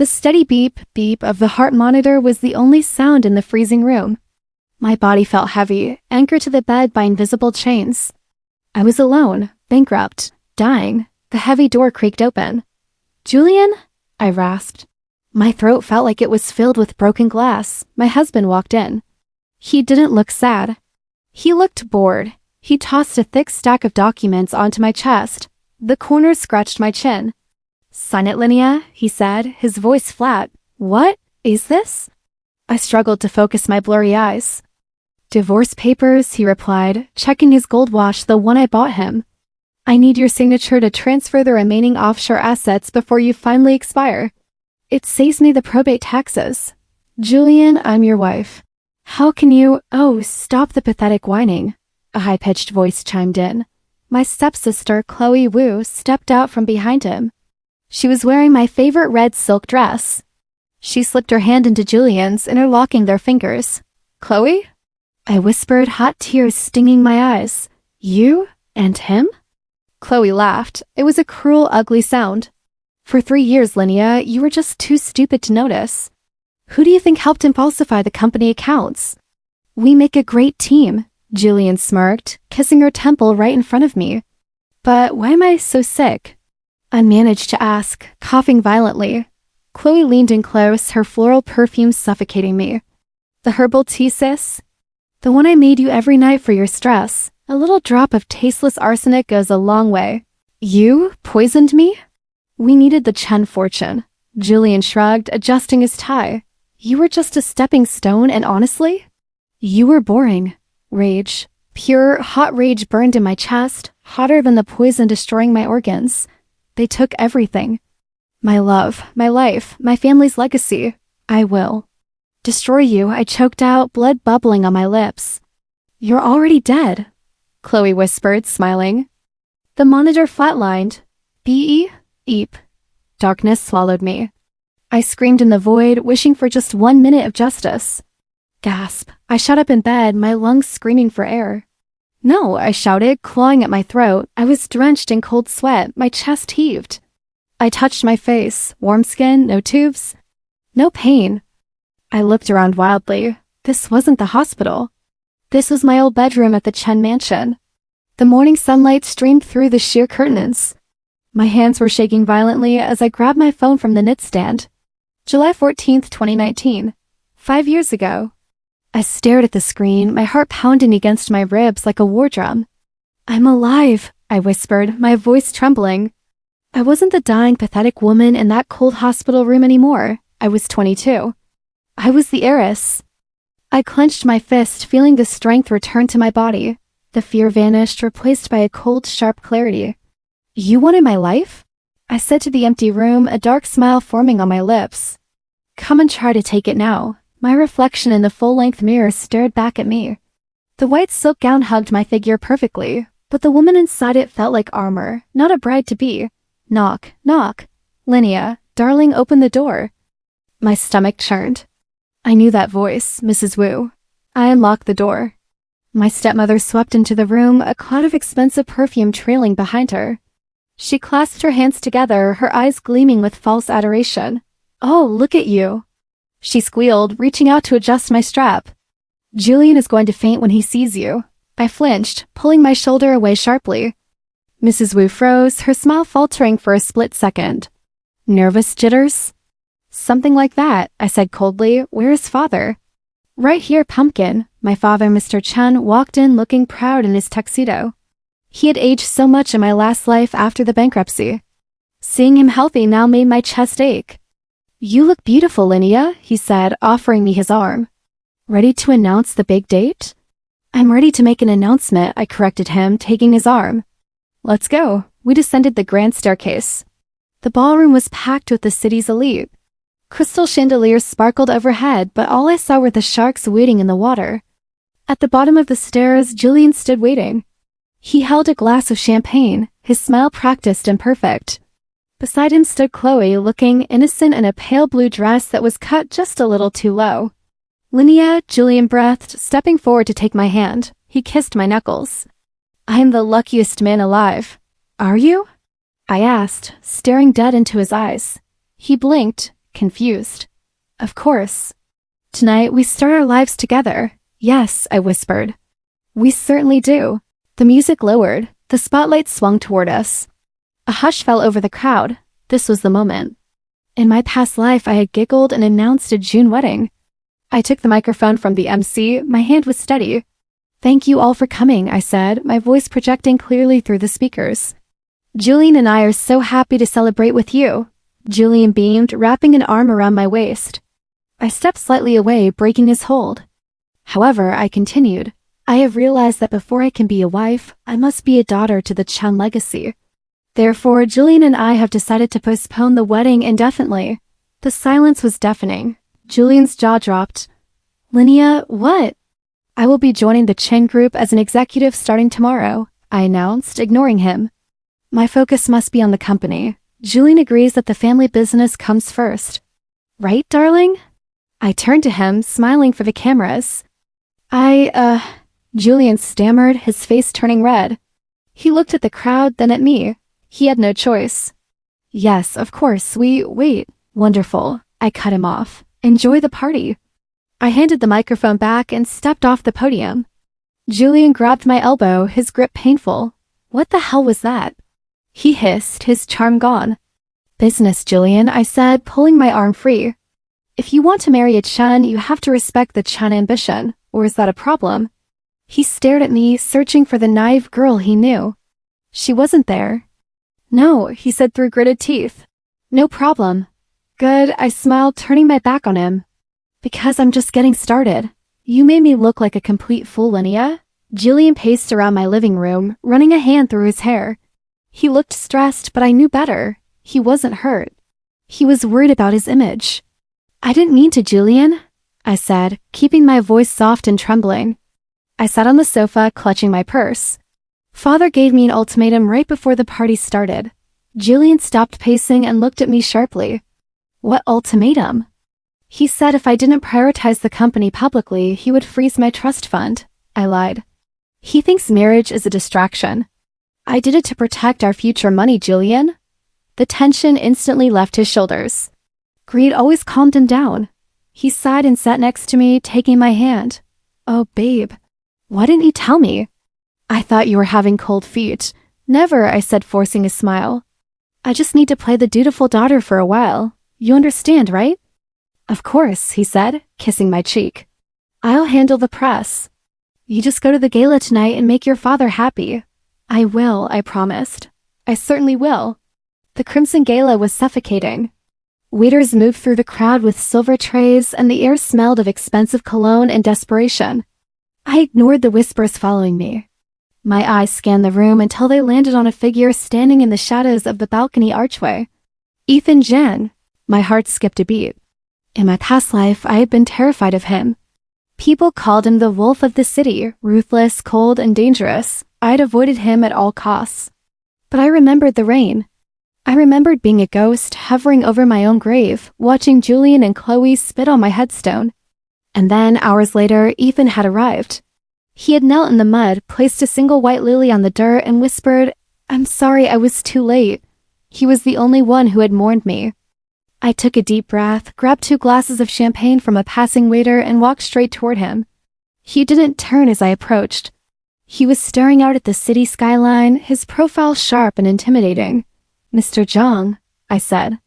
The steady beep, beep of the heart monitor was the only sound in the freezing room. My body felt heavy, anchored to the bed by invisible chains. I was alone, bankrupt, dying. The heavy door creaked open. "Julian?" I rasped. My throat felt like it was filled with broken glass. My husband walked in. He didn't look sad. He looked bored. He tossed a thick stack of documents onto my chest. The corners scratched my chin. "Sign it, Linnea," he said, his voice flat. "What is this?" I struggled to focus my blurry eyes. "Divorce papers," he replied, checking his gold watch, the one I bought him. "I need your signature to transfer the remaining offshore assets before you finally expire. It saves me the probate taxes. Julian, I'm your wife. How can you—" "Oh, stop the pathetic whining," a high-pitched voice chimed in. My stepsister, Chloe Wu, stepped out from behind him. She was wearing my favorite red silk dress. She slipped her hand into Julian's, interlocking their fingers. "Chloe?" I whispered, hot tears stinging my eyes. "You? And him?" Chloe laughed. It was a cruel, ugly sound. "For 3 years, Linnea, you were just too stupid to notice. Who do you think helped him falsify the company accounts?" "We make a great team," Julian smirked, kissing her temple right in front of me. "But why am I so sick?" I managed to ask, coughing violently. Chloe leaned in close, her floral perfume suffocating me. "The herbal tea, sis? The one I made you every night for your stress. A little drop of tasteless arsenic goes a long way." "You poisoned me?" "We needed the Chen fortune." Julian shrugged, adjusting his tie. "You were just a stepping stone, and honestly, you were boring." Rage. Pure, hot rage burned in my chest, hotter than the poison destroying my organs. They took everything. My love, my life, my family's legacy. "I will destroy you," I choked out, blood bubbling on my lips. "You're already dead," Chloe whispered, smiling. The monitor flatlined. Beep. Darkness swallowed me. I screamed in the void, wishing for just 1 minute of justice. Gasp. I shot up in bed, my lungs screaming for air. "No," I shouted, clawing at my throat. I was drenched in cold sweat. My chest heaved. I touched my face. Warm skin, no tubes. No pain. I looked around wildly. This wasn't the hospital. This was my old bedroom at the Chen mansion. The morning sunlight streamed through the sheer curtains. My hands were shaking violently as I grabbed my phone from the nightstand. July 14th, 2019. 5 years ago. I stared at the screen, my heart pounding against my ribs like a war drum. "I'm alive," I whispered, my voice trembling. I wasn't the dying, pathetic woman in that cold hospital room anymore. I was 22. I was the heiress. I clenched my fist, feeling the strength return to my body. The fear vanished, replaced by a cold, sharp clarity. "You wanted my life?" I said to the empty room, a dark smile forming on my lips. "Come and try to take it now." My reflection in the full-length mirror stared back at me. The white silk gown hugged my figure perfectly, but the woman inside it felt like armor, not a bride-to-be. Knock, knock. "Linnea, darling, open the door." My stomach churned. I knew that voice, Mrs. Wu. I unlocked the door. My stepmother swept into the room, a cloud of expensive perfume trailing behind her. She clasped her hands together, her eyes gleaming with false adoration. "Oh, look at you," she squealed, reaching out to adjust my strap. "Julian is going to faint when he sees you." I flinched, pulling my shoulder away sharply. Mrs. Wu froze, her smile faltering for a split second. "Nervous jitters?" "Something like that," I said coldly. "Where is father?" "Right here, pumpkin." My father, Mr. Chen, walked in looking proud in his tuxedo. He had aged so much in my last life after the bankruptcy. Seeing him healthy now made my chest ache. "You look beautiful, Linnea," he said, offering me his arm. "Ready to announce the big date?" "I'm ready to make an announcement," I corrected him, taking his arm. "Let's go." We descended the grand staircase. The ballroom was packed with the city's elite. Crystal chandeliers sparkled overhead, but all I saw were the sharks wading in the water. At the bottom of the stairs, Julian stood waiting. He held a glass of champagne, his smile practiced and perfect. Beside him stood Chloe, looking innocent in a pale blue dress that was cut just a little too low. "Linnea," Julian breathed, stepping forward to take my hand. He kissed my knuckles. "I am the luckiest man alive." "Are you?" I asked, staring dead into his eyes. He blinked, confused. Of course. Tonight we start our lives together. Yes, I whispered. We certainly do. The music lowered. The spotlight swung toward us. A hush fell over the crowd. This was the moment. In my past life, I had giggled and announced a June wedding. I took the microphone from the MC. My hand was steady. Thank you all for coming, I said, my voice projecting clearly through the speakers. Julian and I are so happy to celebrate with you. Julian beamed, wrapping an arm around my waist. I stepped slightly away, breaking his hold. However, I continued. I have realized that before I can be a wife, I must be a daughter to the Chen legacy. Therefore, Julian and I have decided to postpone the wedding indefinitely. The silence was deafening. Julian's jaw dropped. Linnea, what? I will be joining the Chen group as an executive starting tomorrow, I announced, ignoring him. My focus must be on the company. Julian agrees that the family business comes first. Right, darling? I turned to him, smiling for the cameras. Julian stammered, his face turning red. He looked at the crowd, then at me. He had no choice. Yes, of course, wait. Wonderful. I cut him off. Enjoy the party. I handed the microphone back and stepped off the podium. Julian grabbed my elbow, his grip painful. What the hell was that? He hissed, his charm gone. Business, Julian, I said, pulling my arm free. If you want to marry a Chen, you have to respect the Chen ambition, or is that a problem? He stared at me, searching for the naive girl he knew. She wasn't there. No, he said through gritted teeth. No problem. Good, I smiled, turning my back on him. Because I'm just getting started. You made me look like a complete fool, Linnea. Julian paced around my living room, running a hand through his hair. He looked stressed, but I knew better. He wasn't hurt. He was worried about his image. I didn't mean to, Julian, I said, keeping my voice soft and trembling. I sat on the sofa, clutching my purse. Father gave me an ultimatum right before the party started. Julian stopped pacing and looked at me sharply. What ultimatum? He said if I didn't prioritize the company publicly, he would freeze my trust fund. I lied. He thinks marriage is a distraction. I did it to protect our future money, Julian. The tension instantly left his shoulders. Greed always calmed him down. He sighed and sat next to me, taking my hand. Oh, babe. Why didn't you tell me? I thought you were having cold feet. Never, I said, forcing a smile. I just need to play the dutiful daughter for a while. You understand, right? Of course, he said, kissing my cheek. I'll handle the press. You just go to the gala tonight and make your father happy. I will, I promised. I certainly will. The Crimson Gala was suffocating. Waiters moved through the crowd with silver trays, and the air smelled of expensive cologne and desperation. I ignored the whispers following me. My eyes scanned the room until they landed on a figure standing in the shadows of the balcony archway. Ethan Jen. My heart skipped a beat. In my past life, I had been terrified of him. People called him the wolf of the city, ruthless, cold, and dangerous. I had avoided him at all costs. But I remembered the rain. I remembered being a ghost, hovering over my own grave, watching Julian and Chloe spit on my headstone. And then, hours later, Ethan had arrived. He had knelt in the mud, placed a single white lily on the dirt, and whispered, I'm sorry I was too late. He was the only one who had mourned me. I took a deep breath, grabbed 2 glasses of champagne from a passing waiter, and walked straight toward him. He didn't turn as I approached. He was staring out at the city skyline, his profile sharp and intimidating. Mr. Zhang, I said.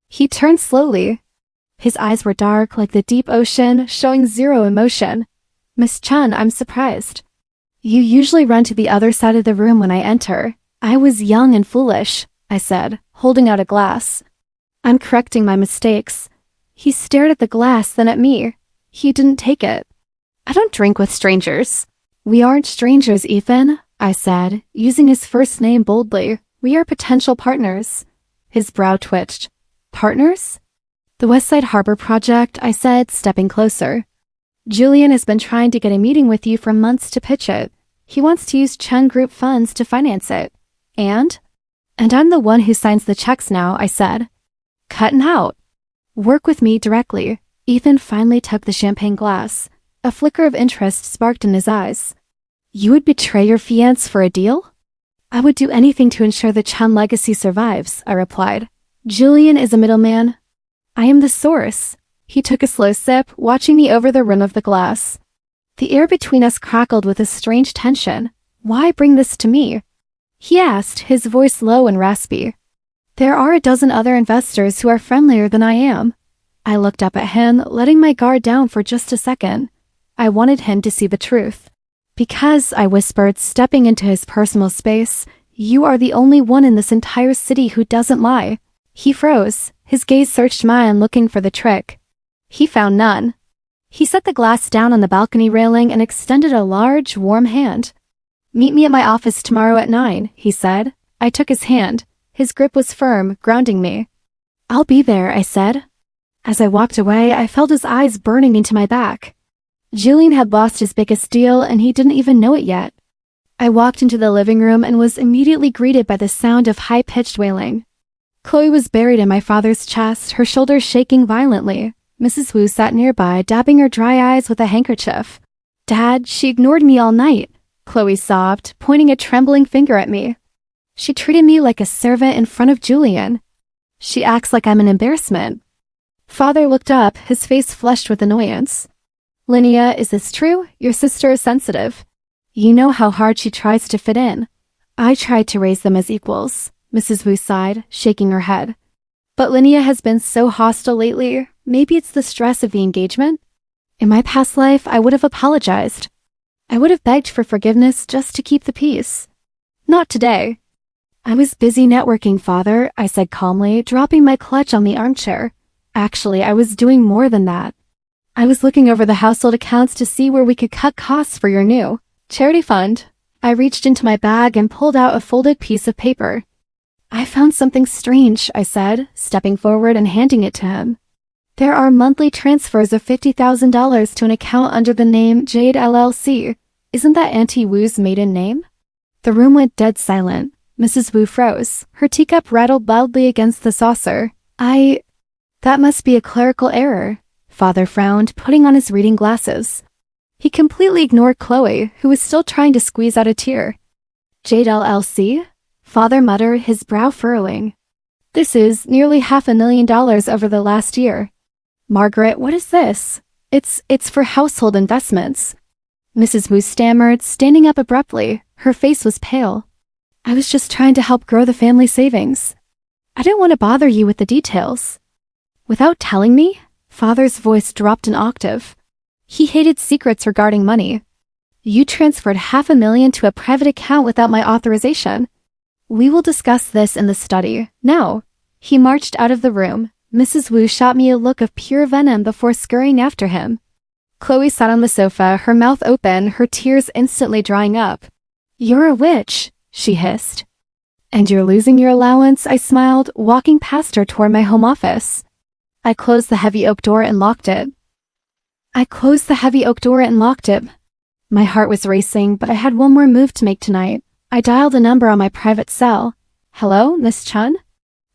He turned slowly. His eyes were dark, like the deep ocean, showing zero emotion. Miss Chen, I'm surprised. You usually run to the other side of the room when I enter. I was young and foolish, I said, holding out a glass. I'm correcting my mistakes. He stared at the glass, then at me. He didn't take it. I don't drink with strangers. We aren't strangers, Ethan, I said, using his first name boldly. We are potential partners. His brow twitched. Partners? The West Side Harbor Project, I said, stepping closer. Julian has been trying to get a meeting with you for months to pitch it. He wants to use Chen Group funds to finance it. And I'm the one who signs the checks now, I said. Cut and out. Work with me directly. Ethan finally took the champagne glass. A flicker of interest sparked in his eyes. You would betray your fiancé for a deal? I would do anything to ensure the Chen legacy survives, I replied. Julian is a middleman. I am the source. He took a slow sip, watching me over the rim of the glass. The air between us crackled with a strange tension. Why bring this to me? He asked, his voice low and raspy. There are a dozen other investors who are friendlier than I am. I looked up at him, letting my guard down for just a second. I wanted him to see the truth. Because, I whispered, stepping into his personal space, you are the only one in this entire city who doesn't lie. He froze. His gaze searched mine, looking for the trick. He found none. He set the glass down on the balcony railing and extended a large, warm hand. Meet me at my office tomorrow at 9, he said. I took his hand. His grip was firm, grounding me. I'll be there, I said. As I walked away, I felt his eyes burning into my back. Julian had lost his biggest deal and he didn't even know it yet. I walked into the living room and was immediately greeted by the sound of high-pitched wailing. Chloe was buried in my father's chest, her shoulders shaking violently. Mrs. Wu sat nearby, dabbing her dry eyes with a handkerchief. Dad, she ignored me all night, Chloe sobbed, pointing a trembling finger at me. She treated me like a servant in front of Julian. She acts like I'm an embarrassment. Father looked up, his face flushed with annoyance. Linnea, is this true? Your sister is sensitive. You know how hard she tries to fit in. I tried to raise them as equals, Mrs. Wu sighed, shaking her head. But Linnea has been so hostile lately. Maybe it's the stress of the engagement? In my past life, I would have apologized. I would have begged for forgiveness just to keep the peace. Not today. I was busy networking, Father, I said calmly, dropping my clutch on the armchair. Actually, I was doing more than that. I was looking over the household accounts to see where we could cut costs for your new charity fund. I reached into my bag and pulled out a folded piece of paper. I found something strange, I said, stepping forward and handing it to him. There are monthly transfers of $50,000 to an account under the name Jade LLC. Isn't that Auntie Wu's maiden name? The room went dead silent. Mrs. Wu froze. Her teacup rattled loudly against the saucer. That must be a clerical error. Father frowned, putting on his reading glasses. He completely ignored Chloe, who was still trying to squeeze out a tear. Jade LLC? Father muttered, his brow furrowing. This is nearly $500,000 over the last year. Margaret, what is this? It's for household investments. Mrs. Wu stammered, standing up abruptly. Her face was pale. I was just trying to help grow the family savings. I didn't want to bother you with the details. Without telling me? Father's voice dropped an octave. He hated secrets regarding money. You transferred $500,000 to a private account without my authorization. We will discuss this in the study. Now. He marched out of the room. Mrs. Wu shot me a look of pure venom before scurrying after him. Chloe sat on the sofa, her mouth open, her tears instantly drying up. You're a witch, she hissed. And you're losing your allowance, I smiled, walking past her toward my home office. I closed the heavy oak door and locked it. My heart was racing, but I had one more move to make tonight. I dialed a number on my private cell. Hello, Miss Chen?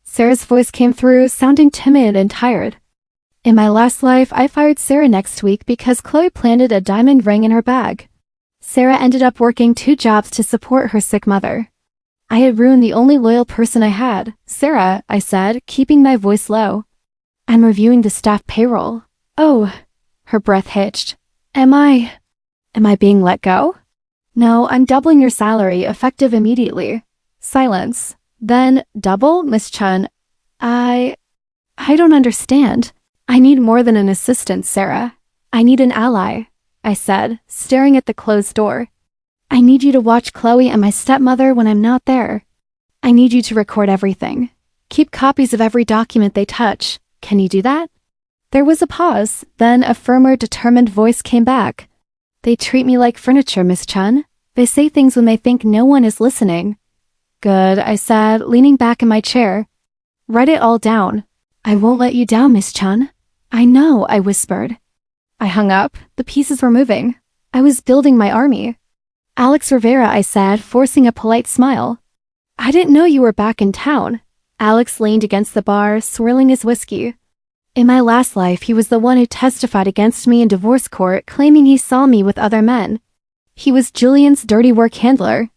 Sarah's voice came through, sounding timid and tired. In my last life, I fired Sarah next week because Chloe planted a diamond ring in her bag. Sarah ended up working 2 jobs to support her sick mother. I had ruined the only loyal person I had. Sarah, I said, keeping my voice low. I'm reviewing the staff payroll. Oh, her breath hitched. Am I being let go? No, I'm doubling your salary, effective immediately. Silence. Then, double, Miss Chen? I don't understand. I need more than an assistant, Sarah. I need an ally, I said, staring at the closed door. I need you to watch Chloe and my stepmother when I'm not there. I need you to record everything. Keep copies of every document they touch. Can you do that? There was a pause, then a firmer, determined voice came back. They treat me like furniture, Miss Chen. They say things when they think no one is listening. Good, I said, leaning back in my chair. Write it all down. I won't let you down, Miss Chen. I know, I whispered. I hung up. The pieces were moving. I was building my army. Alex Rivera, I said, forcing a polite smile. I didn't know you were back in town. Alex leaned against the bar, swirling his whiskey. In my last life, he was the one who testified against me in divorce court, claiming he saw me with other men. He was Julian's dirty work handler.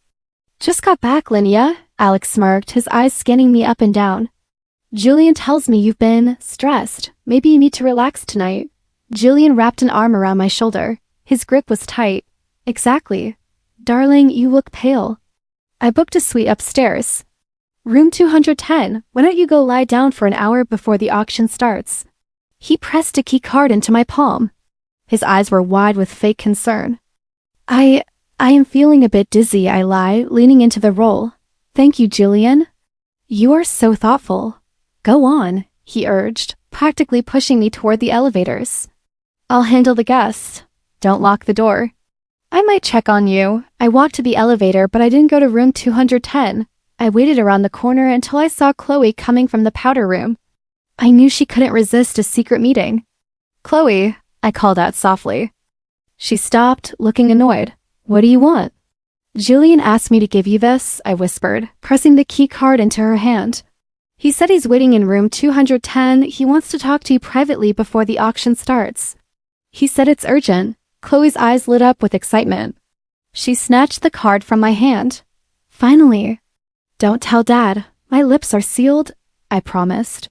Just got back, Linnea, Alex smirked, his eyes scanning me up and down. Julian tells me you've been stressed. Maybe you need to relax tonight. Julian wrapped an arm around my shoulder. His grip was tight. Exactly. Darling, you look pale. I booked a suite upstairs. Room 210. Why don't you go lie down for an hour before the auction starts? He pressed a key card into my palm. His eyes were wide with fake concern. I am feeling a bit dizzy, I lie, leaning into the roll. Thank you, Julian. You are so thoughtful. Go on, he urged, practically pushing me toward the elevators. I'll handle the guests. Don't lock the door. I might check on you. I walked to the elevator, but I didn't go to room 210. I waited around the corner until I saw Chloe coming from the powder room. I knew she couldn't resist a secret meeting. Chloe, I called out softly. She stopped, looking annoyed. What do you want? Julian asked me to give you this, I whispered, pressing the key card into her hand. He said he's waiting in room 210. He wants to talk to you privately before the auction starts. He said it's urgent. Chloe's eyes lit up with excitement. She snatched the card from my hand. Finally. Don't tell Dad. My lips are sealed, I promised.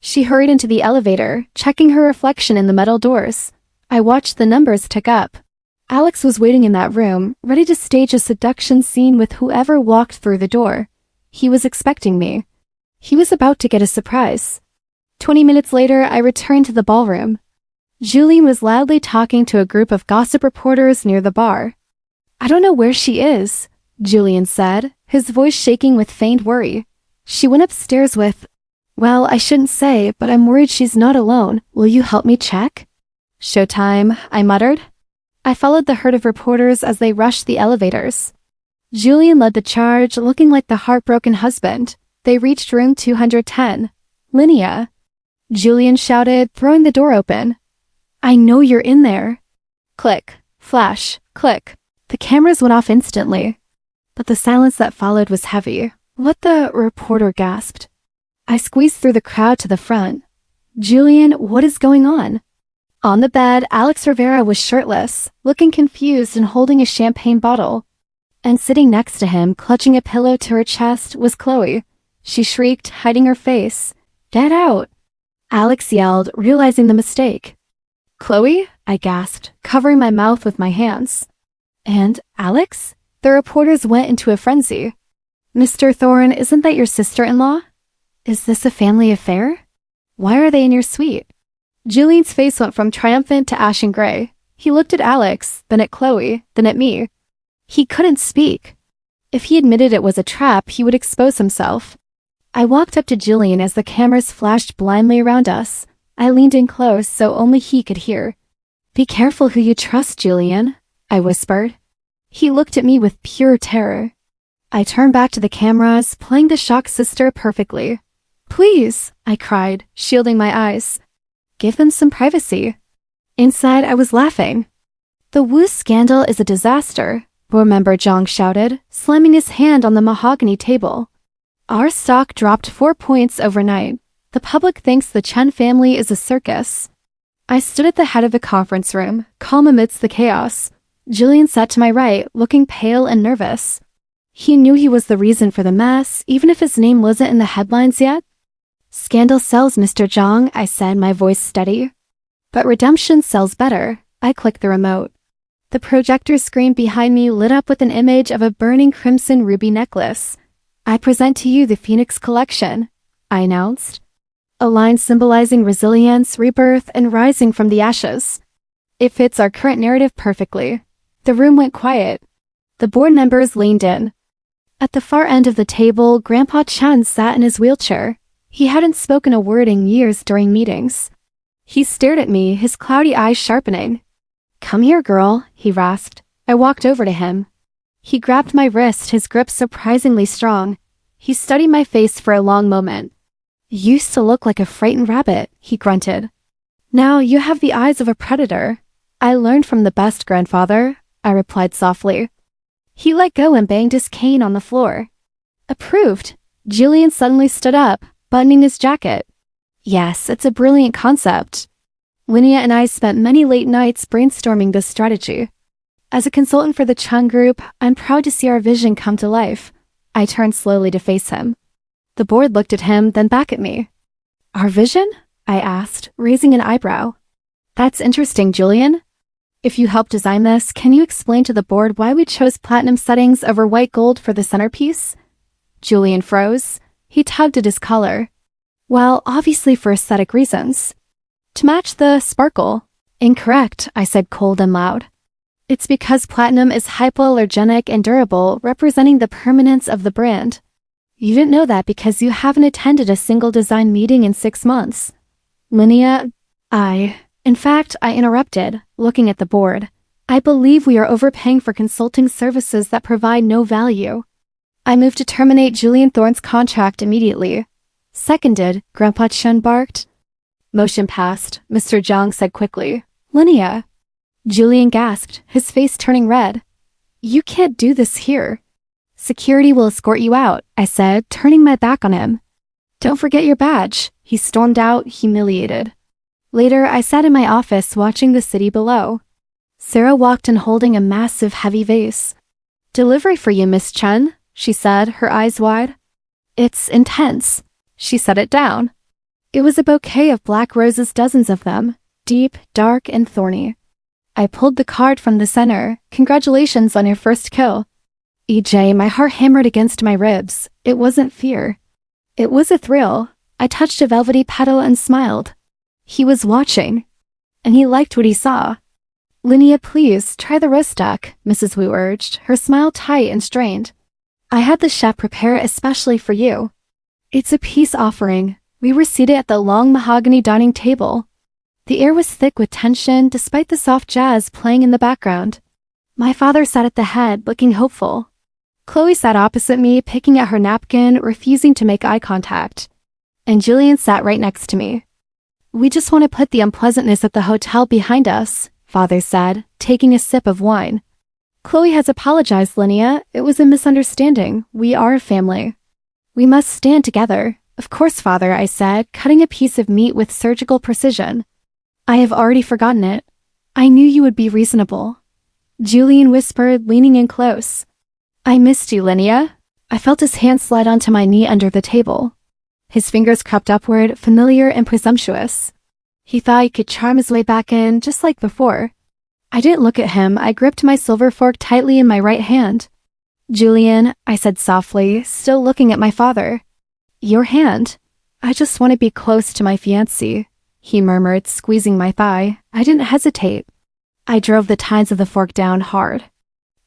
She hurried into the elevator, checking her reflection in the metal doors. I watched the numbers tick up. Alex was waiting in that room, ready to stage a seduction scene with whoever walked through the door. He was expecting me. He was about to get a surprise. 20 minutes later, I returned to the ballroom. Julian was loudly talking to a group of gossip reporters near the bar. I don't know where she is, Julian said, his voice shaking with feigned worry. She went upstairs with... Well, I shouldn't say, but I'm worried she's not alone. Will you help me check? Showtime, I muttered. I followed the herd of reporters as they rushed the elevators. Julian led the charge, looking like the heartbroken husband. They reached room 210. Linnea. Julian shouted, throwing the door open. I know you're in there. Click, flash, click. The cameras went off instantly. But the silence that followed was heavy. What the reporter gasped. I squeezed through the crowd to the front. Julian, what is going on? On the bed, Alex Rivera was shirtless, looking confused and holding a champagne bottle. And sitting next to him, clutching a pillow to her chest, was Chloe. She shrieked, hiding her face. Get out! Alex yelled, realizing the mistake. Chloe? I gasped, covering my mouth with my hands. And Alex? The reporters went into a frenzy. Mr. Thorne, isn't that your sister-in-law? Is this a family affair? Why are they in your suite? Julian's face went from triumphant to ashen gray. He looked at Alex, then at Chloe, then at me. He couldn't speak. If he admitted it was a trap, he would expose himself. I walked up to Julian as the cameras flashed blindly around us. I leaned in close so only he could hear. Be careful who you trust, Julian, I whispered. He looked at me with pure terror. I turned back to the cameras, playing the shocked sister perfectly. Please, I cried, shielding my eyes. Give them some privacy. Inside, I was laughing. The Wu scandal is a disaster, board member Zhang shouted, slamming his hand on the mahogany table. Our stock dropped 4 points overnight. The public thinks the Chen family is a circus. I stood at the head of the conference room, calm amidst the chaos. Julian sat to my right, looking pale and nervous. He knew he was the reason for the mess, even if his name wasn't in the headlines yet. Scandal sells, Mr. Zhang, I said, my voice steady. But redemption sells better. I clicked the remote. The projector screen behind me lit up with an image of a burning crimson ruby necklace. I present to you the Phoenix Collection, I announced. A line symbolizing resilience, rebirth, and rising from the ashes. It fits our current narrative perfectly. The room went quiet. The board members leaned in. At the far end of the table, Grandpa Chen sat in his wheelchair. He hadn't spoken a word in years during meetings. He stared at me, his cloudy eyes sharpening. Come here, girl, he rasped. I walked over to him. He grabbed my wrist, his grip surprisingly strong. He studied my face for a long moment. You used to look like a frightened rabbit, he grunted. Now you have the eyes of a predator. I learned from the best, grandfather, I replied softly. He let go and banged his cane on the floor. Approved. Julian suddenly stood up, buttoning his jacket. Yes, it's a brilliant concept. Linnea and I spent many late nights brainstorming this strategy. As a consultant for the Chung Group, I'm proud to see our vision come to life. I turned slowly to face him. The board looked at him, then back at me. Our vision? I asked, raising an eyebrow. That's interesting, Julian. If you helped design this, can you explain to the board why we chose platinum settings over white gold for the centerpiece? Julian froze. He tugged at his collar. Well, obviously for aesthetic reasons. To match the sparkle. Incorrect, I said cold and loud. It's because platinum is hypoallergenic and durable, representing the permanence of the brand. You didn't know that because you haven't attended a single design meeting in 6 months. Linnea, In fact, I interrupted, looking at the board. I believe we are overpaying for consulting services that provide no value. I moved to terminate Julian Thorne's contract immediately. Seconded, Grandpa Chen barked. Motion passed, Mr. Zhang said quickly. Linnea. Julian gasped, his face turning red. You can't do this here. Security will escort you out, I said, turning my back on him. Don't forget your badge, he stormed out, humiliated. Later, I sat in my office watching the city below. Sarah walked in holding a massive heavy vase. Delivery for you, Miss Chen, she said, her eyes wide. It's intense. She set it down. It was a bouquet of black roses, dozens of them, deep, dark, and thorny. I pulled the card from the center. Congratulations on your first kill. EJ, my heart hammered against my ribs. It wasn't fear. It was a thrill. I touched a velvety petal and smiled. He was watching, and he liked what he saw. Linnea, please, try the roast duck, Mrs. Wu urged, her smile tight and strained. I had the chef prepare it especially for you. It's a peace offering. We were seated at the long mahogany dining table. The air was thick with tension despite the soft jazz playing in the background. My father sat at the head, looking hopeful. Chloe sat opposite me, picking at her napkin, refusing to make eye contact. And Julian sat right next to me. We just want to put the unpleasantness at the hotel behind us, Father said, taking a sip of wine. Chloe has apologized, Linnea. It was a misunderstanding. We are a family. We must stand together. Of course, Father, I said, cutting a piece of meat with surgical precision. I have already forgotten it. I knew you would be reasonable. Julian whispered, leaning in close. I missed you, Linnea. I felt his hand slide onto my knee under the table. His fingers crept upward, familiar and presumptuous. He thought he could charm his way back in, just like before. I didn't look at him. I gripped my silver fork tightly in my right hand. Julian, I said softly, still looking at my father. Your hand. I just want to be close to my fiancé, he murmured, squeezing my thigh. I didn't hesitate. I drove the tines of the fork down hard.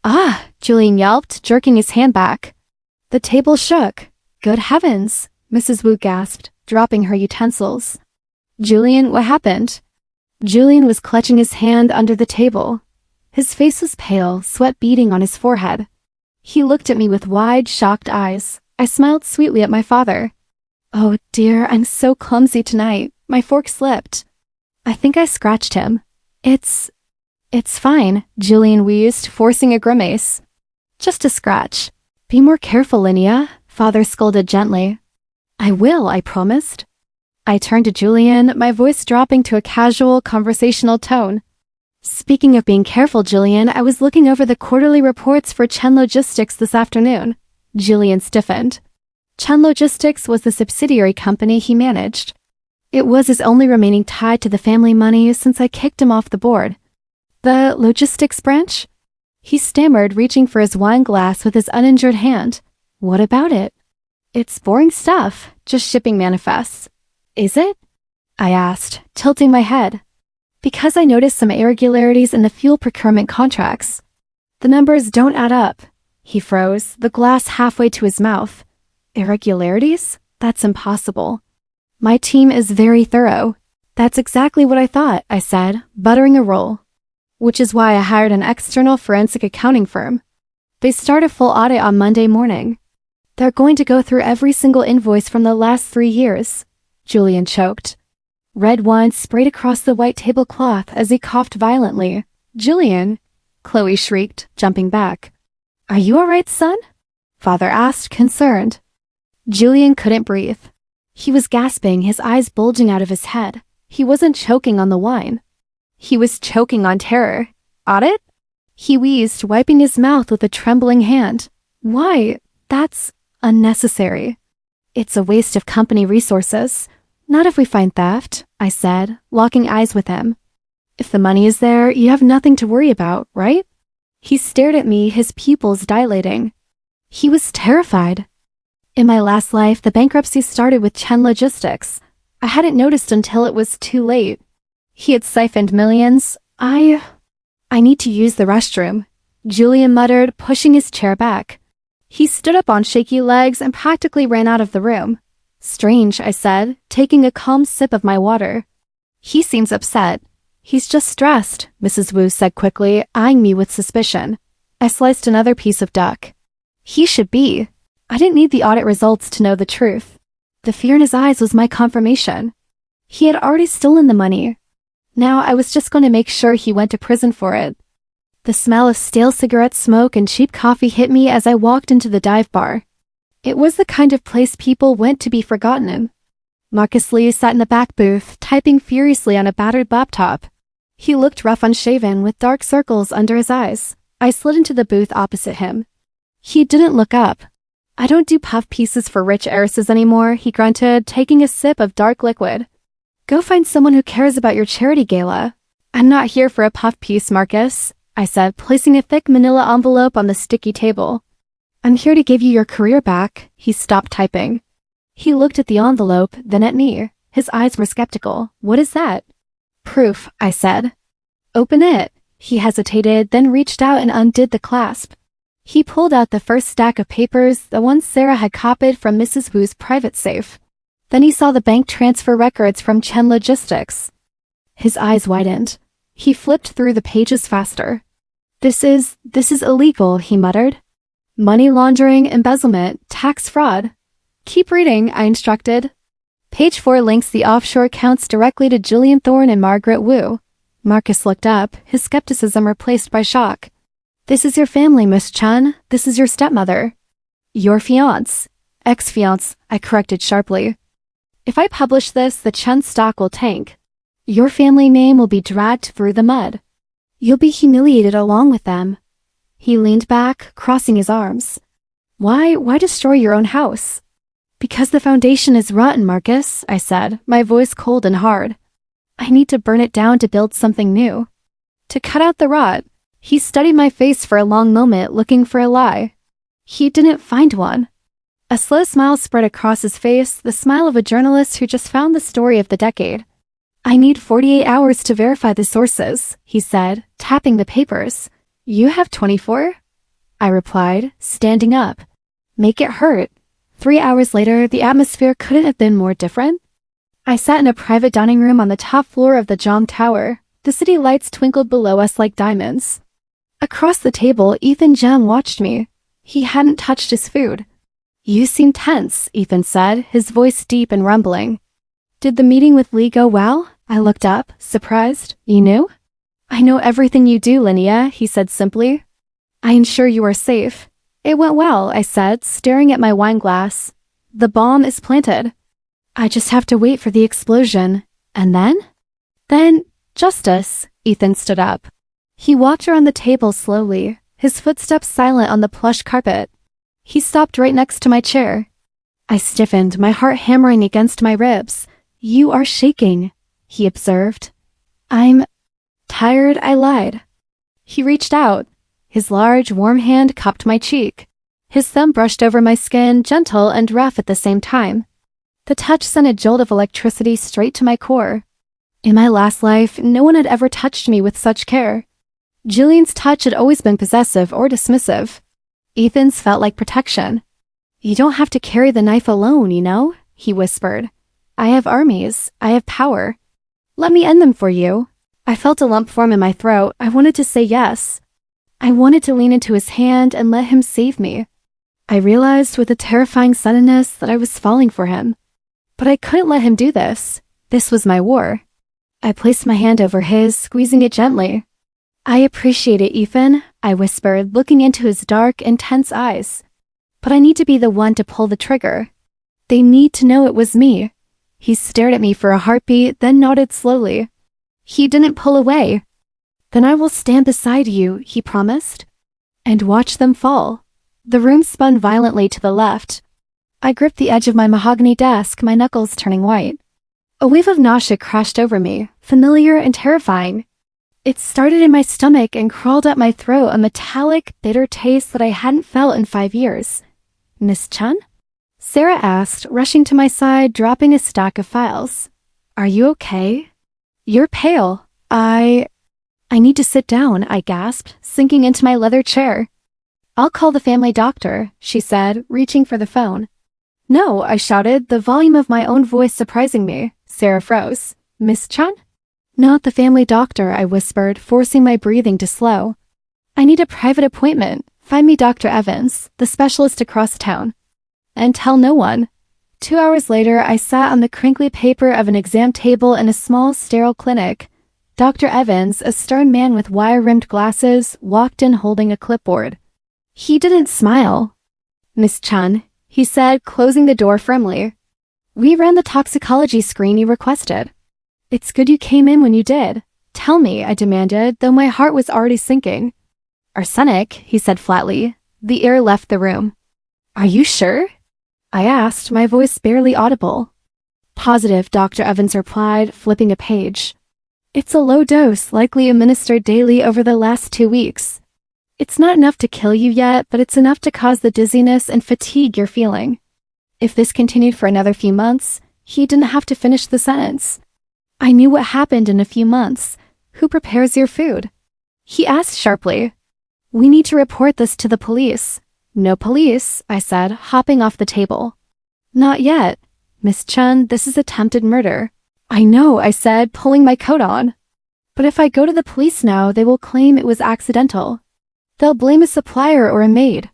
Ah, Julian yelped, jerking his hand back. The table shook. Good heavens, Mrs. Wu gasped, dropping her utensils. Julian, what happened? Julian was clutching his hand under the table. His face was pale, sweat beading on his forehead. He looked at me with wide, shocked eyes. I smiled sweetly at my father. Oh dear, I'm so clumsy tonight. My fork slipped. I think I scratched him. It's fine, Julian wheezed, forcing a grimace. Just a scratch. Be more careful, Linnea, Father scolded gently. I will, I promised. I turned to Julian, my voice dropping to a casual, conversational tone. Speaking of being careful, Julian, I was looking over the quarterly reports for Chen Logistics this afternoon. Julian stiffened. Chen Logistics was the subsidiary company he managed. It was his only remaining tie to the family money since I kicked him off the board. The logistics branch? He stammered, reaching for his wine glass with his uninjured hand. What about it? It's boring stuff, just shipping manifests. Is it? I asked, tilting my head. Because I noticed some irregularities in the fuel procurement contracts. The numbers don't add up. He froze, the glass halfway to his mouth. Irregularities? That's impossible. My team is very thorough. That's exactly what I thought, I said, buttering a roll. Which is why I hired an external forensic accounting firm. They start a full audit on Monday morning. They're going to go through every single invoice from the last 3 years. Julian choked. Red wine sprayed across the white tablecloth as he coughed violently. Julian, Chloe shrieked, jumping back. Are you all right, son? Father asked, concerned. Julian couldn't breathe. He was gasping, his eyes bulging out of his head. He wasn't choking on the wine. He was choking on terror. Audit? He wheezed, wiping his mouth with a trembling hand. Why? That's unnecessary. It's a waste of company resources. Not if we find theft, I said, locking eyes with him. If the money is there, you have nothing to worry about, right? He stared at me, his pupils dilating. He was terrified. In my last life, the bankruptcy started with Chen Logistics. I hadn't noticed until it was too late. He had siphoned millions. I need to use the restroom, Julian muttered, pushing his chair back. He stood up on shaky legs and practically ran out of the room. Strange, I said, taking a calm sip of my water. He seems upset. He's just stressed, Mrs. Wu said quickly, eyeing me with suspicion. I sliced another piece of duck. He should be. I didn't need the audit results to know the truth. The fear in his eyes was my confirmation. He had already stolen the money. Now I was just going to make sure he went to prison for it. The smell of stale cigarette smoke and cheap coffee hit me as I walked into the dive bar. It was the kind of place people went to be forgotten in. Marcus Lee sat in the back booth, typing furiously on a battered laptop. He looked rough unshaven with dark circles under his eyes. I slid into the booth opposite him. He didn't look up. I don't do puff pieces for rich heiresses anymore, he grunted, taking a sip of dark liquid. Go find someone who cares about your charity gala. I'm not here for a puff piece, Marcus, I said, placing a thick manila envelope on the sticky table. I'm here to give you your career back. He stopped typing. He looked at the envelope, then at me. His eyes were skeptical. What is that? Proof, I said. Open it. He hesitated, then reached out and undid the clasp. He pulled out the first stack of papers, the ones Sarah had copied from Mrs. Wu's private safe. Then he saw the bank transfer records from Chen Logistics. His eyes widened. He flipped through the pages faster. This is illegal, he muttered. Money laundering, embezzlement, tax fraud. Keep reading, I instructed. Page 4 links the offshore accounts directly to Julian Thorne and Margaret Wu. Marcus looked up, his skepticism replaced by shock. This is your family, Miss Chen. This is your stepmother. Your fiancé. Ex-fiancé, I corrected sharply. If I publish this, the Chen stock will tank. Your family name will be dragged through the mud. You'll be humiliated along with them. He leaned back, crossing his arms. Why destroy your own house? Because the foundation is rotten, Marcus, I said, my voice cold and hard. I need to burn it down to build something new. To cut out the rot. He studied my face for a long moment, looking for a lie. He didn't find one. A slow smile spread across his face, the smile of a journalist who just found the story of the decade. I need 48 hours to verify the sources, he said, tapping the papers. You have 24? I replied, standing up. Make it hurt. 3 hours later, the atmosphere couldn't have been more different. I sat in a private dining room on the top floor of the Zhang Tower. The city lights twinkled below us like diamonds. Across the table, Ethan Zhang watched me. He hadn't touched his food. You seem tense, Ethan said, his voice deep and rumbling. Did the meeting with Lee go well? I looked up, surprised. You knew? I know everything you do, Linnea, he said simply. I ensure you are safe. It went well, I said, staring at my wine glass. The bomb is planted. I just have to wait for the explosion. And then? Then, justice, Ethan stood up. He walked around the table slowly, his footsteps silent on the plush carpet. He stopped right next to my chair. I stiffened, my heart hammering against my ribs. You are shaking, he observed. I'm tired, I lied. He reached out. His large, warm hand cupped my cheek. His thumb brushed over my skin, gentle and rough at the same time. The touch sent a jolt of electricity straight to my core. In my last life, no one had ever touched me with such care. Julian's touch had always been possessive or dismissive. Ethan's felt like protection. You don't have to carry the knife alone, you know, he whispered. I have armies. I have power. Let me end them for you. I felt a lump form in my throat. I wanted to say yes. I wanted to lean into his hand and let him save me. I realized with a terrifying suddenness that I was falling for him. But I couldn't let him do this. This was my war. I placed my hand over his, squeezing it gently. I appreciate it, Ethan, I whispered, looking into his dark, intense eyes. But I need to be the one to pull the trigger. They need to know it was me. He stared at me for a heartbeat, then nodded slowly. He didn't pull away. Then I will stand beside you, he promised. And watch them fall. The room spun violently to the left. I gripped the edge of my mahogany desk, my knuckles turning white. A wave of nausea crashed over me, familiar and terrifying. It started in my stomach and crawled up my throat, a metallic, bitter taste that I hadn't felt in 5 years. Miss Chen? Sarah asked, rushing to my side, dropping a stack of files. Are you okay? You're pale. I need to sit down, I gasped, sinking into my leather chair. I'll call the family doctor, she said, reaching for the phone. No, I shouted, the volume of my own voice surprising me. Sarah froze. Miss Chen? Not the family doctor, I whispered, forcing my breathing to slow. I need a private appointment. Find me Dr. Evans, the specialist across town. And tell no one. 2 hours later, I sat on the crinkly paper of an exam table in a small, sterile clinic. Dr. Evans, a stern man with wire-rimmed glasses, walked in holding a clipboard. He didn't smile. Miss Chen, he said, closing the door firmly. We ran the toxicology screen you requested. It's good you came in when you did. Tell me, I demanded, though my heart was already sinking. Arsenic, he said flatly. The air left the room. Are you sure? I asked, my voice barely audible. Positive, Dr. Evans replied, flipping a page. It's a low dose, likely administered daily over the last 2 weeks. It's not enough to kill you yet, but it's enough to cause the dizziness and fatigue you're feeling. If this continued for another few months, he didn't have to finish the sentence. I knew what happened in a few months. Who prepares your food? He asked sharply. We need to report this to the police. No police, I said, hopping off the table. Not yet. Miss Chen, this is attempted murder. I know, I said, pulling my coat on. But if I go to the police now, they will claim it was accidental. They'll blame a supplier or a maid.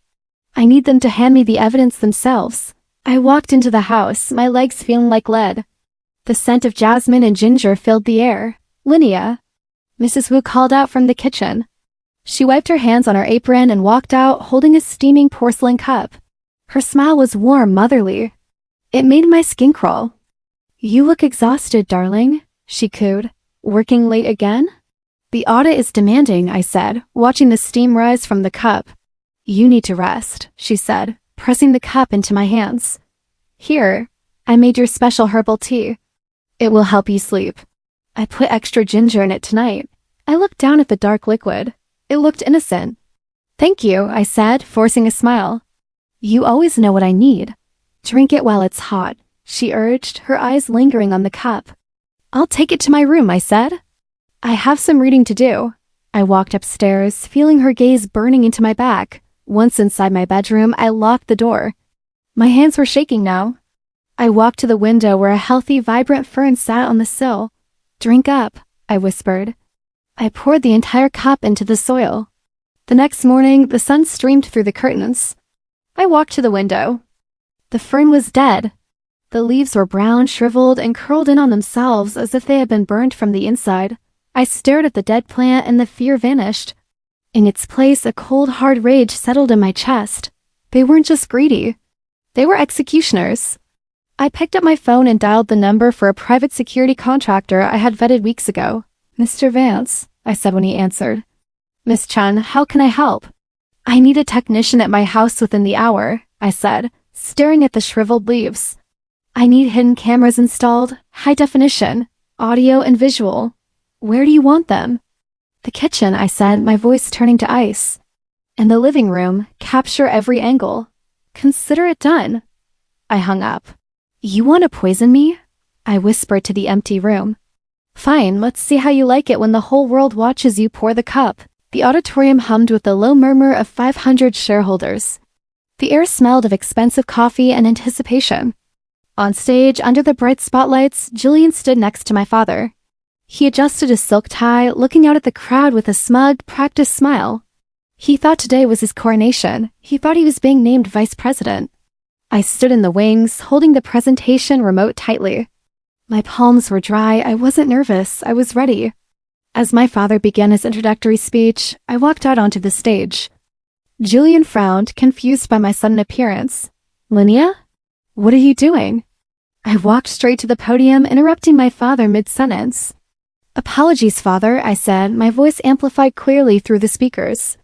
I need them to hand me the evidence themselves. I walked into the house, my legs feeling like lead. The scent of jasmine and ginger filled the air. Linnea. Mrs. Wu called out from the kitchen. She wiped her hands on her apron and walked out, holding a steaming porcelain cup. Her smile was warm, motherly. It made my skin crawl. You look exhausted, darling, she cooed. Working late again? The audit is demanding, I said, watching the steam rise from the cup. You need to rest, she said, pressing the cup into my hands. Here, I made your special herbal tea. It will help you sleep. I put extra ginger in it tonight. I looked down at the dark liquid. It looked innocent. Thank you, I said, forcing a smile. You always know what I need. Drink it while it's hot, she urged, her eyes lingering on the cup. I'll take it to my room, I said. I have some reading to do. I walked upstairs, feeling her gaze burning into my back. Once inside my bedroom, I locked the door. My hands were shaking now. I walked to the window where a healthy, vibrant fern sat on the sill. Drink up, I whispered. I poured the entire cup into the soil. The next morning, the sun streamed through the curtains. I walked to the window. The fern was dead. The leaves were brown, shriveled, and curled in on themselves as if they had been burned from the inside. I stared at the dead plant and the fear vanished. In its place, a cold, hard rage settled in my chest. They weren't just greedy. They were executioners. I picked up my phone and dialed the number for a private security contractor I had vetted weeks ago. Mr. Vance, I said when he answered. Miss Chen, how can I help? I need a technician at my house within the hour, I said, staring at the shriveled leaves. I need hidden cameras installed, high definition, audio and visual. Where do you want them? The kitchen, I said, my voice turning to ice. In the living room, capture every angle. Consider it done. I hung up. You want to poison me? I whispered to the empty room. Fine, let's see how you like it when the whole world watches you pour the cup. The auditorium hummed with the low murmur of 500 shareholders. The air smelled of expensive coffee and anticipation. On stage, under the bright spotlights, Julian stood next to my father. He adjusted his silk tie, looking out at the crowd with a smug, practiced smile. He thought today was his coronation. He thought he was being named vice president. I stood in the wings, holding the presentation remote tightly. My palms were dry. I wasn't nervous. I was ready. As my father began his introductory speech, I walked out onto the stage. Julian frowned, confused by my sudden appearance. Linnea? What are you doing? I walked straight to the podium, interrupting my father mid-sentence. Apologies, father, I said, my voice amplified clearly through the speakers.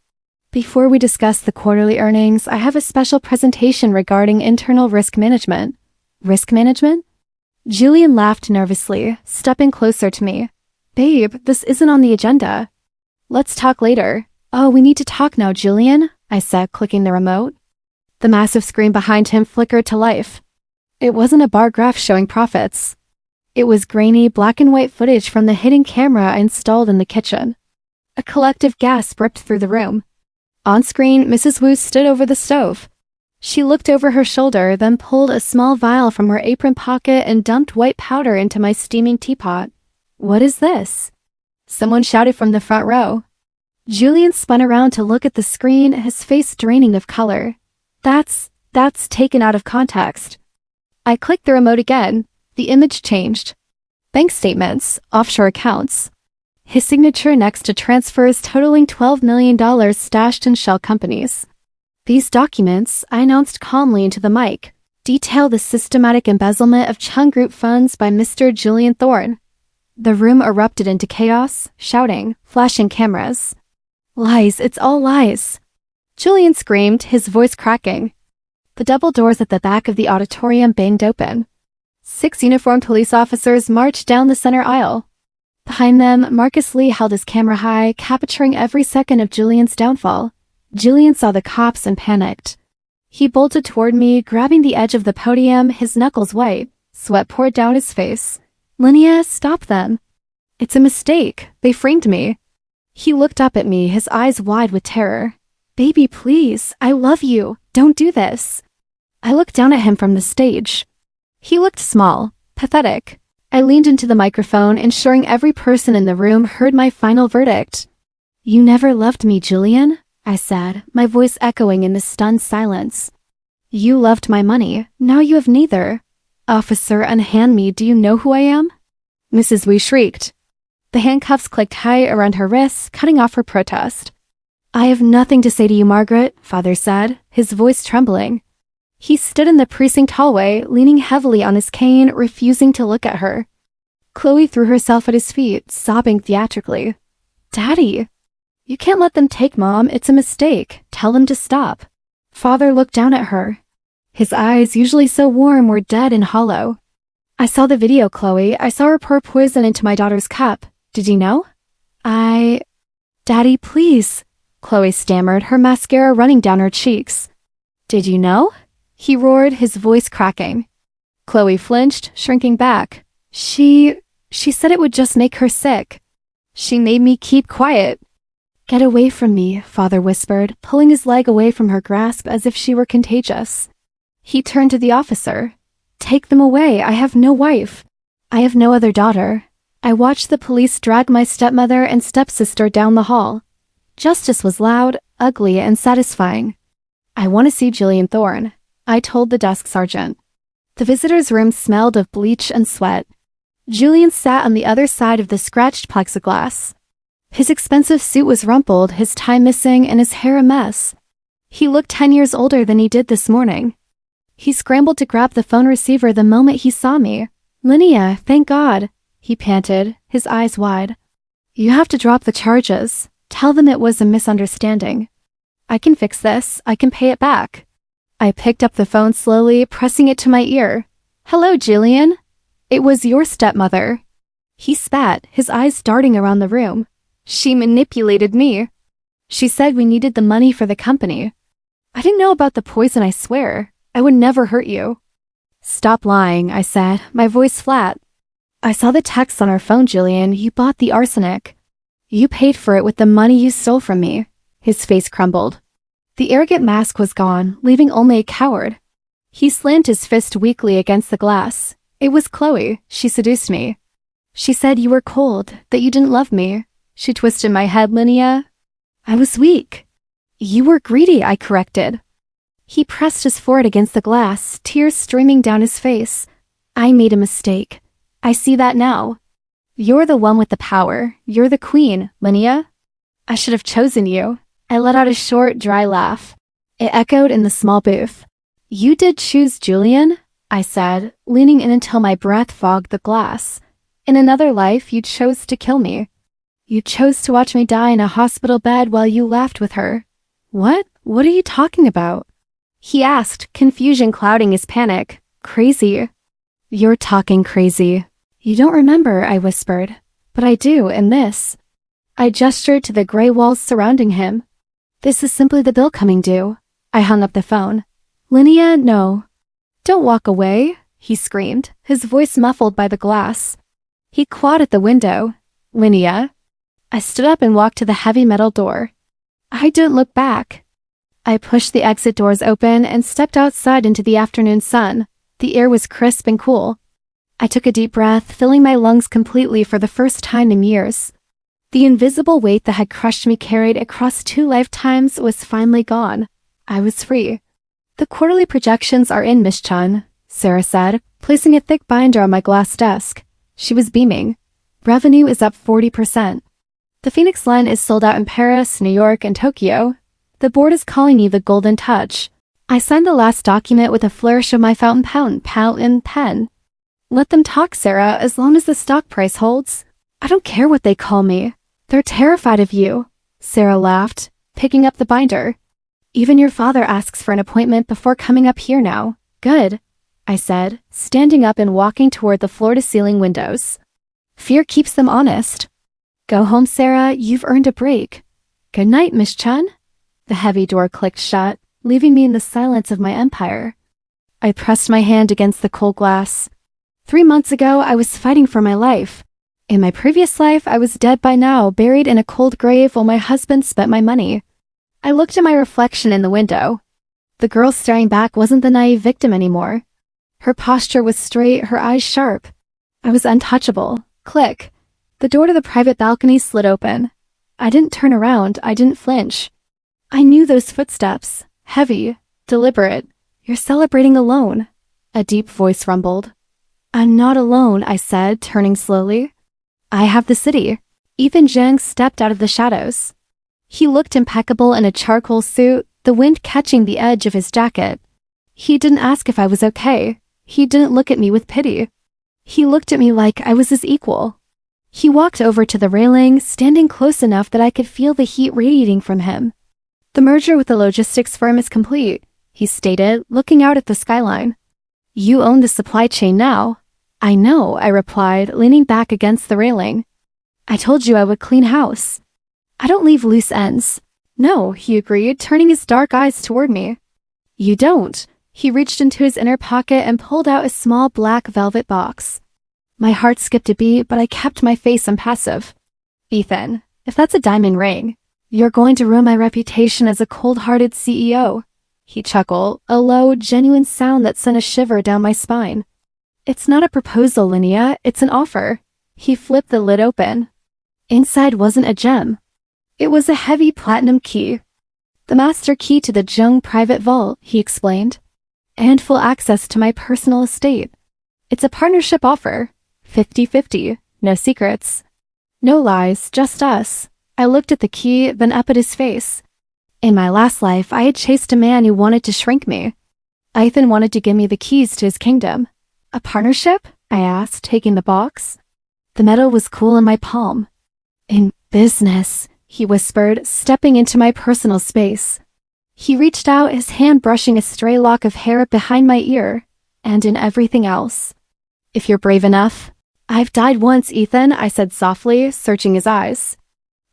Before we discuss the quarterly earnings, I have a special presentation regarding internal risk management. Risk management? Julian laughed nervously, stepping closer to me. Babe, this isn't on the agenda. Let's talk later. Oh, we need to talk now, Julian, I said, clicking the remote. The massive screen behind him flickered to life. It wasn't a bar graph showing profits. It was grainy, black and white footage from the hidden camera I installed in the kitchen. A collective gasp ripped through the room. On screen, Mrs. Wu stood over the stove. She looked over her shoulder, then pulled a small vial from her apron pocket and dumped white powder into my steaming teapot. What is this? Someone shouted from the front row. Julian spun around to look at the screen, his face draining of color. That's taken out of context. I clicked the remote again. The image changed. Bank statements, offshore accounts. His signature next to transfers totaling $12 million stashed in shell companies. These documents, I announced calmly into the mic, detail the systematic embezzlement of Chung Group funds by Mr. Julian Thorne. The room erupted into chaos, shouting, flashing cameras. Lies, it's all lies. Julian screamed, his voice cracking. The double doors at the back of the auditorium banged open. 6 uniformed police officers marched down the center aisle. Behind them, Marcus Lee held his camera high, capturing every second of Julian's downfall. Julian saw the cops and panicked. He bolted toward me, grabbing the edge of the podium, his knuckles white. Sweat poured down his face. Linnea, stop them. It's a mistake. They framed me. He looked up at me, his eyes wide with terror. Baby, please. I love you. Don't do this. I looked down at him from the stage. He looked small, pathetic. I leaned into the microphone, ensuring every person in the room heard my final verdict. You never loved me, Julian, I said, my voice echoing in the stunned silence. You loved my money. Now you have neither. Officer, unhand me. Do you know who I am? Mrs. Wu shrieked. The handcuffs clicked high around her wrists, cutting off her protest. I have nothing to say to you, Margaret, Father said, his voice trembling. He stood in the precinct hallway, leaning heavily on his cane, refusing to look at her. Chloe threw herself at his feet, sobbing theatrically. Daddy! You can't let them take Mom. It's a mistake. Tell them to stop. Father looked down at her. His eyes, usually so warm, were dead and hollow. I saw the video, Chloe. I saw her pour poison into my daughter's cup. Did you know? Daddy, please, Chloe stammered, her mascara running down her cheeks. Did you know? He roared, his voice cracking. Chloe flinched, shrinking back. She said it would just make her sick. She made me keep quiet. Get away from me, Father whispered, pulling his leg away from her grasp as if she were contagious. He turned to the officer. Take them away. I have no wife. I have no other daughter. I watched the police drag my stepmother and stepsister down the hall. Justice was loud, ugly, and satisfying. I want to see Julian Thorne, I told the desk sergeant. The visitor's room smelled of bleach and sweat. Julian sat on the other side of the scratched plexiglass. His expensive suit was rumpled, his tie missing, and his hair a mess. He looked 10 years older than he did this morning. He scrambled to grab the phone receiver the moment he saw me. Linnea, thank God, he panted, his eyes wide. You have to drop the charges. Tell them it was a misunderstanding. I can fix this. I can pay it back. I picked up the phone slowly, pressing it to my ear. Hello, Julian. It was your stepmother. He spat, his eyes darting around the room. She manipulated me. She said we needed the money for the company. I didn't know about the poison, I swear. I would never hurt you. Stop lying, I said, my voice flat. I saw the text on our phone, Julian. You bought the arsenic. You paid for it with the money you stole from me. His face crumbled. The arrogant mask was gone, leaving only a coward. He slammed his fist weakly against the glass. It was Chloe. She seduced me. She said you were cold, that you didn't love me. She twisted my head, Linnea. I was weak. You were greedy, I corrected. He pressed his forehead against the glass, tears streaming down his face. I made a mistake. I see that now. You're the one with the power. You're the queen, Linnea. I should have chosen you. I let out a short, dry laugh. It echoed in the small booth. You did choose Julian, I said, leaning in until my breath fogged the glass. In another life, you chose to kill me. You chose to watch me die in a hospital bed while you laughed with her. What? What are you talking about? He asked, confusion clouding his panic. Crazy. You're talking crazy. You don't remember, I whispered. But I do, and this. I gestured to the gray walls surrounding him. This is simply the bill coming due. I hung up the phone. Linnea, no. Don't walk away, he screamed, his voice muffled by the glass. He clawed at the window. Linnea. I stood up and walked to the heavy metal door. I didn't look back. I pushed the exit doors open and stepped outside into the afternoon sun. The air was crisp and cool. I took a deep breath, filling my lungs completely for the first time in years. The invisible weight that had crushed me carried across 2 lifetimes was finally gone. I was free. The quarterly projections are in, Miss Chen, Sarah said, placing a thick binder on my glass desk. She was beaming. Revenue is up 40%. The Phoenix line is sold out in Paris, New York, and Tokyo. The board is calling you the Golden Touch. I signed the last document with a flourish of my fountain pen. Let them talk, Sarah, as long as the stock price holds. I don't care what they call me. They're terrified of you. Sarah laughed, picking up the binder. Even your father asks for an appointment before coming up here now. Good, I said, standing up and walking toward the floor-to-ceiling windows. Fear keeps them honest. Go home, Sarah. You've earned a break. Good night, Miss Chen. The heavy door clicked shut, leaving me in the silence of my empire. I pressed my hand against the cold glass. 3 months ago, I was fighting for my life. In my previous life, I was dead by now, buried in a cold grave while my husband spent my money. I looked at my reflection in the window. The girl staring back wasn't the naive victim anymore. Her posture was straight, her eyes sharp. I was untouchable. Click. The door to the private balcony slid open. I didn't turn around. I didn't flinch. I knew those footsteps. Heavy. Deliberate. You're celebrating alone. A deep voice rumbled. I'm not alone, I said, turning slowly. I have the city. Ethan Zhang stepped out of the shadows. He looked impeccable in a charcoal suit, the wind catching the edge of his jacket. He didn't ask if I was okay. He didn't look at me with pity. He looked at me like I was his equal. He walked over to the railing, standing close enough that I could feel the heat radiating from him. The merger with the logistics firm is complete, he stated, looking out at the skyline. You own the supply chain now. I know, I replied, leaning back against the railing. I told you I would clean house. I don't leave loose ends. No, he agreed, turning his dark eyes toward me. You don't. He reached into his inner pocket and pulled out a small black velvet box. My heart skipped a beat, but I kept my face impassive. Ethan, if that's a diamond ring, you're going to ruin my reputation as a cold-hearted CEO. He chuckled, a low, genuine sound that sent a shiver down my spine. It's not a proposal, Linnea, it's an offer. He flipped the lid open. Inside wasn't a gem. It was a heavy platinum key. The master key to the Zheng private vault, he explained. And full access to my personal estate. It's a partnership offer. 50-50. No secrets. No lies, just us. I looked at the key, then up at his face. In my last life, I had chased a man who wanted to shrink me. Ethan wanted to give me the keys to his kingdom. A partnership? I asked, taking the box. The metal was cool in my palm. In business, he whispered, stepping into my personal space. He reached out, his hand brushing a stray lock of hair behind my ear, and in everything else. If you're brave enough. I've died once, Ethan, I said softly, searching his eyes.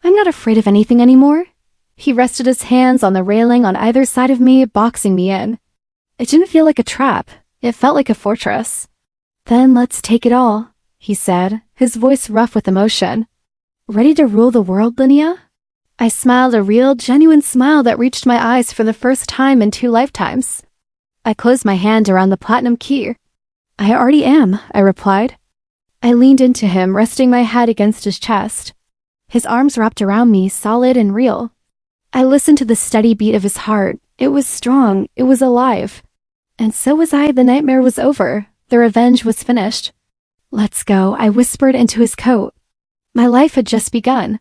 I'm not afraid of anything anymore. He rested his hands on the railing on either side of me, boxing me in. It didn't feel like a trap. It felt like a fortress. Then let's take it all, he said, his voice rough with emotion. Ready to rule the world, Linnea? I smiled, a real, genuine smile that reached my eyes for the first time in 2 lifetimes. I closed my hand around the platinum key. I already am, I replied. I leaned into him, resting my head against his chest. His arms wrapped around me, solid and real. I listened to the steady beat of his heart. It was strong. It was alive. And so was I. The nightmare was over. The revenge was finished. Let's go, I whispered into his coat. My life had just begun.